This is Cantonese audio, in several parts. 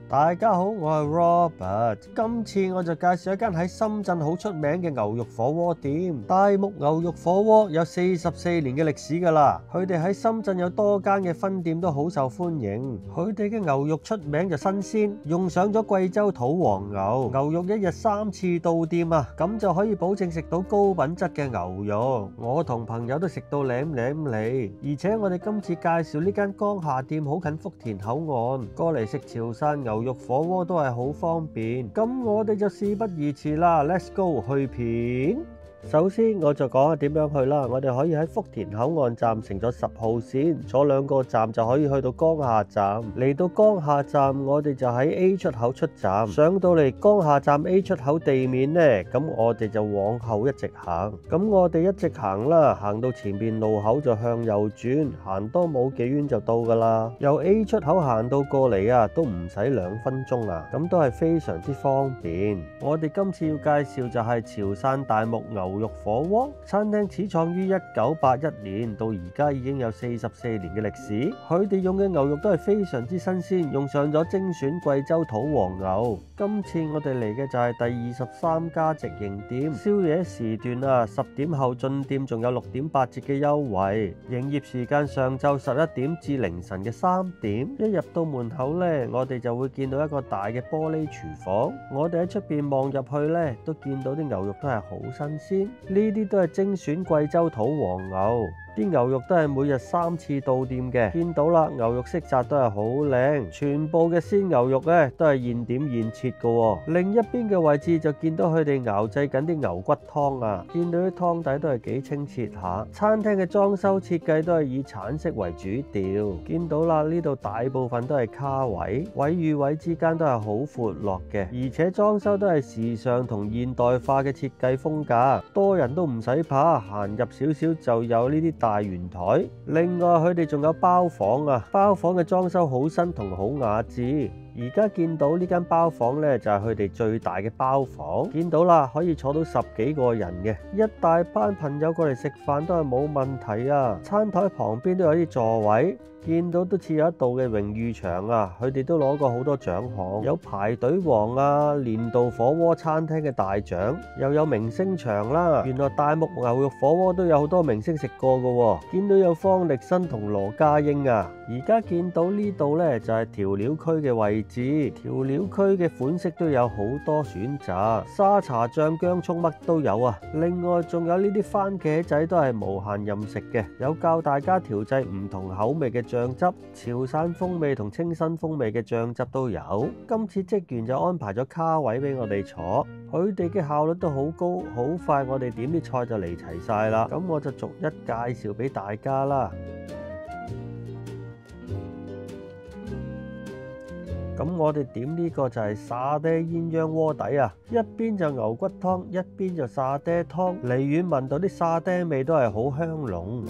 大家好，我係 Robert。今次我就介紹一間喺深圳好出名嘅牛肉火鍋店。大木牛肉火鍋有44年嘅歷史㗎啦。佢哋喺深圳有多間嘅分店都好受歡迎。佢哋嘅牛肉出名就新鮮，用上咗貴州土黃牛。牛肉一日3次到店啊，咁就可以保證食到高品質嘅牛肉。我同朋友都食到舐舐脷。而且我哋今次介紹呢間江夏店好近福田口岸，過嚟食潮汕牛肉火鍋都係好方便，咁我哋就事不宜遲啦 ，Let's go 去片。首先我就講下點樣去啦。我哋可以喺福田口岸站乘咗10號線，坐2個站就可以去到江夏站。嚟到江夏站，我哋就喺 A 出口出站。上到嚟江夏站 A 出口地面呢，咁我哋就往後一直行。咁我哋一直行啦，行到前面路口就向右轉，行多冇幾遠就到噶啦。由 A 出口行到過嚟啊，都唔使2分鐘啊，咁都係非常之方便。我哋今次要介紹就係潮汕大木牛肉火鍋餐廳，始創於1981年，到而家已經有44年嘅歷史。佢哋用嘅牛肉都係非常之新鮮，用上咗精選貴州土黃牛。今次我哋嚟嘅就係第23家直營店，宵夜時段啊，10點後進店仲有6.8折嘅優惠。營業時間上晝11點至凌晨嘅3點。一入到門口呢，我哋就會見到一個大嘅玻璃廚房。我哋喺出邊望入去呢，都見到啲牛肉都係好新鮮。呢啲都係精選貴州土黃牛，啲牛肉都係每日3次到店嘅。見到啦，牛肉色澤都係好靚，全部嘅鮮牛肉呢都係現點現切嘅。另一邊嘅位置就見到佢哋熬製緊啲牛骨湯啊，見到啲湯底都係幾清澈下。餐廳嘅裝修設計都係以橙色為主調。見到啦，呢度大部分都係卡位，位與位之間都係好闊落嘅，而且裝修都係時尚同現代化嘅設計風格。多人都唔使怕，行入少少就有呢啲大圓台。另外佢哋仲有包房啊，包房嘅裝修好新同好雅致。而家見到呢間包房呢，就係佢哋最大嘅包房。見到啦，可以坐到10幾個人嘅，一大班朋友過嚟食飯都係冇問題啊。餐台旁邊都有啲座位，見到都似有一度嘅榮譽牆啊。佢哋都攞過好多獎項，有排隊王啊、年度火鍋餐廳嘅大獎，又有明星牆啦。原來大木牛肉火鍋都有好多明星食過㗎喎，見到有方力申同羅家英啊。而家見到呢度呢，就係調料區嘅位置，調料區嘅款式都有好多選擇，沙茶醬、薑蔥乜都有啊。另外仲有呢啲番茄仔都係無限任食嘅，有教大家調製唔同口味嘅醬汁，潮汕風味同清新風味嘅醬汁都有。今次職員就安排咗卡位俾我哋坐，佢哋嘅效率都好高，好快我哋點啲菜就嚟齊晒啦。咁我就逐一介紹俾大家啦。咁我哋點呢個就係沙爹鴛鴦鍋底啊，一邊就牛骨湯，一邊就沙爹湯，離遠聞到啲沙爹味都係好香濃。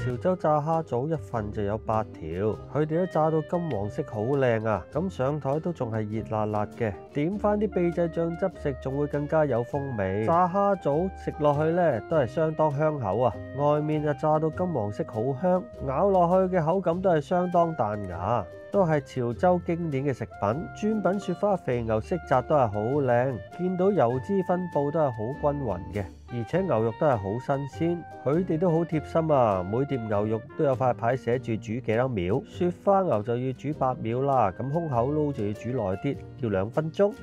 潮州炸蝦棗一份就有8條，佢哋都炸到金黃色，好靚啊！咁上台都仲係熱辣辣嘅，點翻啲秘製醬汁食，仲會更加有風味。炸蝦棗食落去呢，都係相當香口啊！外面就炸到金黃色，好香，咬落去嘅口感都係相當彈牙。都係潮州經典嘅食品，專品雪花肥牛色澤都係好靚，見到油脂分佈都係好均勻嘅，而且牛肉都係好新鮮，佢哋都好貼心啊！每碟牛肉都有塊牌寫住煮幾多秒，雪花牛就要煮8秒啦，咁胸口撈就要煮耐啲，要2分鐘。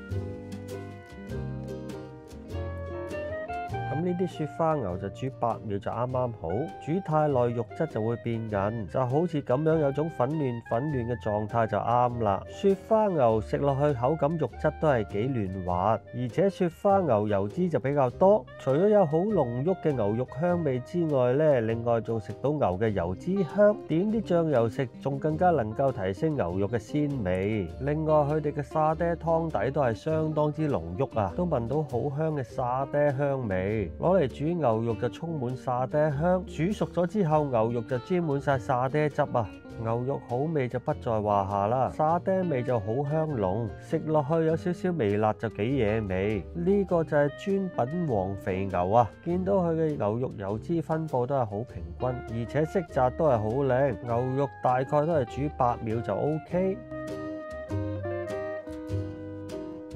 咁呢呢啲雪花牛就煮8秒就啱啱好，煮太耐肉質就會變韌，就好似咁樣有種粉嫩嘅狀態就啱啦。雪花牛食落去口感肉質都係幾嫩滑，而且雪花牛油脂就比較多，除咗有好濃郁嘅牛肉香味之外呢，另外仲食到牛嘅油脂香，點啲醬油食仲更加能夠提升牛肉嘅鮮味。另外佢哋嘅沙爹湯底都係相當之濃郁啊，都聞到好香嘅沙爹香味。攞嚟煮牛肉就充滿沙爹香，煮熟咗之後牛肉就沾滿晒沙爹汁啊，牛肉好味就不在話下啦，沙爹味就好香濃，食落去有少少微辣就幾惹味。呢個就係專品黃肥牛啊，見到佢嘅牛肉油脂分布都係好平均，而且色澤都係好靚，牛肉大概都係煮8秒就 OK。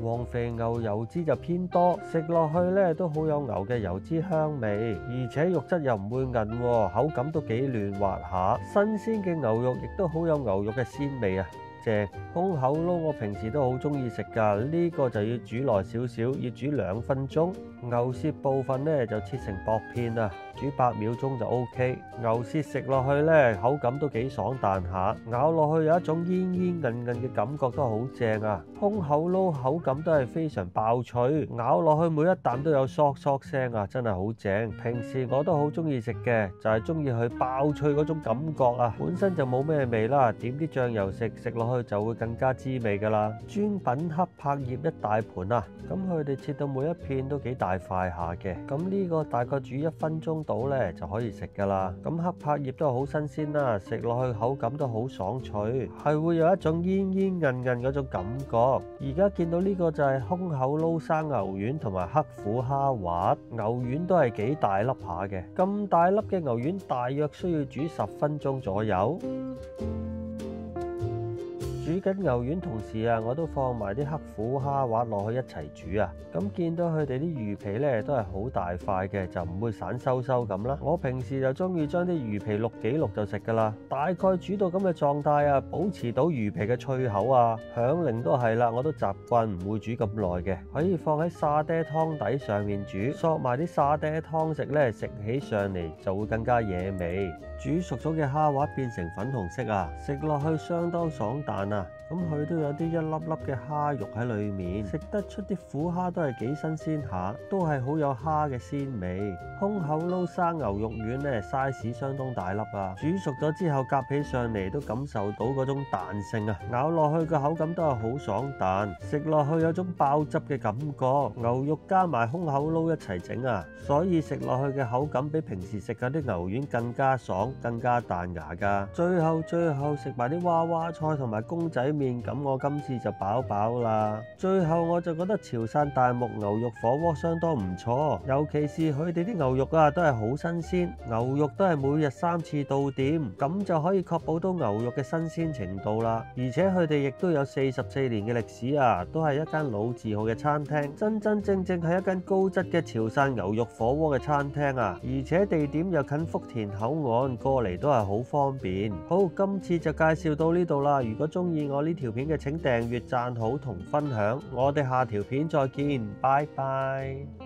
黃肥牛油脂就偏多，食落去呢都好有牛嘅油脂香味，而且肉質又唔會韌喎，口感都幾嫩滑下，新鮮嘅牛肉亦都好有牛肉嘅鮮味啊！正胸口撈我平時都好中意食噶，呢個就要煮耐少少，要煮2分鐘。牛舌部分呢就切成薄片啊，煮8秒鐘就 OK。牛舌食落去呢口感都幾爽彈下，咬落去有一種煙煙韌韌嘅感覺都好正啊。胸口撈口感都係非常爆脆，咬落去每一啖都有嗦嗦聲啊，真係好正。平時我都好中意食嘅，就係中意佢爆脆嗰種感覺啊，本身就冇咩味啦，點啲醬油食落去就會更加滋味噶啦。專品黑柏葉一大盤啊，咁佢哋切到每一片都幾大塊下嘅，咁呢個大概煮1分鐘到呢就可以食噶啦。咁黑柏葉都係好新鮮啦，食落去口感都好爽脆，係會有一種煙煙韌韌嗰種感覺。而家見到呢個就係胸口撈生牛丸同埋黑虎蝦滑，牛丸都係幾大粒下嘅，咁大粒嘅牛丸大約需要煮10分鐘左右。煮緊牛丸同時啊，我都放埋啲黑虎蝦滑落去一齊煮啊。咁見到佢哋啲魚皮呢都係好大塊嘅，就唔會散收收咁啦。我平時就中意將啲魚皮淥幾淥就食噶啦。大概煮到咁嘅狀態啊，保持到魚皮嘅脆口啊，響鈴都係啦，我都習慣唔會煮咁耐嘅，可以放喺沙爹湯底上面煮，索埋啲沙爹湯食呢，食起上嚟就會更加惹味。煮熟咗嘅蝦滑變成粉紅色啊，食落去相當爽彈啊！咁佢都有啲一粒粒嘅蝦肉喺裏面，食得出啲虎蝦都係幾新鮮下，都係好有蝦嘅鮮味。胸口撈生牛肉丸呢 size 相當大粒啊，煮熟咗之後夾起上嚟都感受到嗰種彈性啊，咬落去個口感都係好爽彈，食落去有種爆汁嘅感覺。牛肉加埋胸口撈一齊整啊，所以食落去嘅口感比平時食嗰啲牛丸更加爽，更加彈牙噶。最後食埋啲娃娃菜同埋公仔麵，咁我今次就飽飽啦。最後我就覺得潮汕大木牛肉火鍋相當唔錯，尤其是佢哋啲牛肉啊都係好新鮮，牛肉都係每日3次到店，咁就可以確保到牛肉嘅新鮮程度啦。而且佢哋亦都有44年嘅歷史啊，都係一間老字號嘅餐廳，真正係一間高質嘅潮汕牛肉火鍋嘅餐廳啊。而且地點又近福田口岸，過嚟都係好方便。好，今次就介紹到呢度啦。如果中意我呢條片嘅，請訂閱、讚好同分享。我哋下條片再見，拜拜。